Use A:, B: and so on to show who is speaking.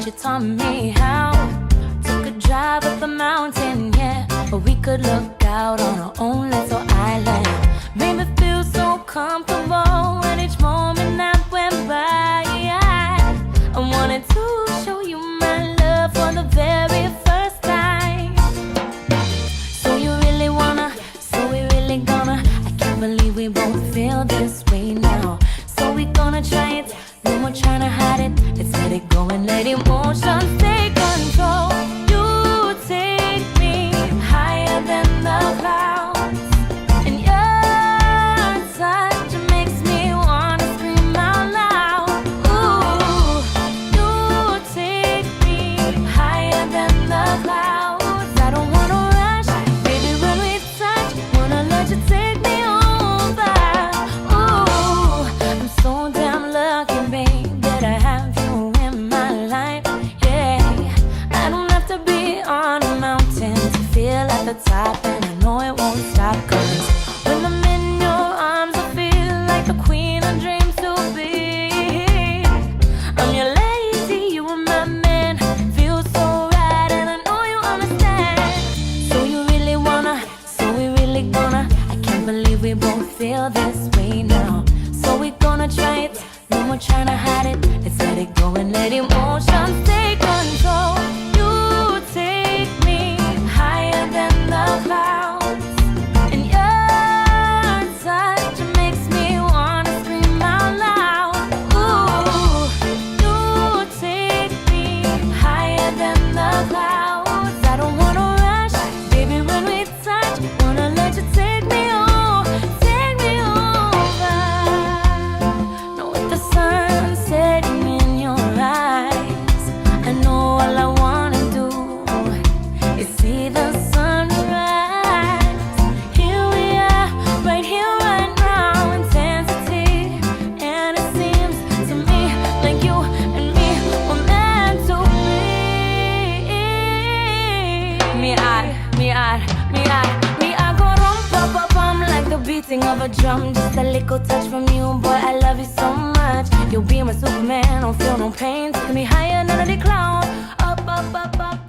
A: you taught me how. Took a drive up the mountain, yeah, but we could look out on our own little island. Made me feel so comfortable, and each moment that went by, I wanted to show you my love for the very first time. So you really wanna, so we really gonna, I can't believe we both feel this way now. So we gonna try it, no more trying to hide it. Let's let it go and let emotions take control. You take me higher than the clouds, and your touch makes me wanna scream out loud. Ooh, you take me higher than the clouds. I don't wanna rush, baby, when we touch, wanna let you take me over. Ooh, I'm so damn lucky, babe, that I have you in my life. Yeah, I don't have to be on a mountain to feel at the top, and I know it won't stop. 'Cause when I'm in your arms, I feel like the queen of dreams to be. I'm your lady, you are my man. Feels so right, and I know you understand. So you really wanna, so we really gonna, I can't believe we both feel this way now. So we gonna try it, no more trying to hide it. Let's let it go and let emotions take control. You take me higher than the clouds, and your touch makes me wanna scream out loud. Ooh, you take me higher than the clouds. I don't wanna rush, baby, when we touch, wanna let you take me over, take me over. Know with the sun setting in your eyes, I know all I wanna do is see the sunrise. Here we are, right here, right now, intensity. And it seems to me like you and me were meant to be. Me, I go rum, pum, pum, pum, like the beating of a drum. Just a little touch from you, boy, I love you so much. You'll be my Superman, don't feel no pain. Take me higher than the cloud, up, up, up, up.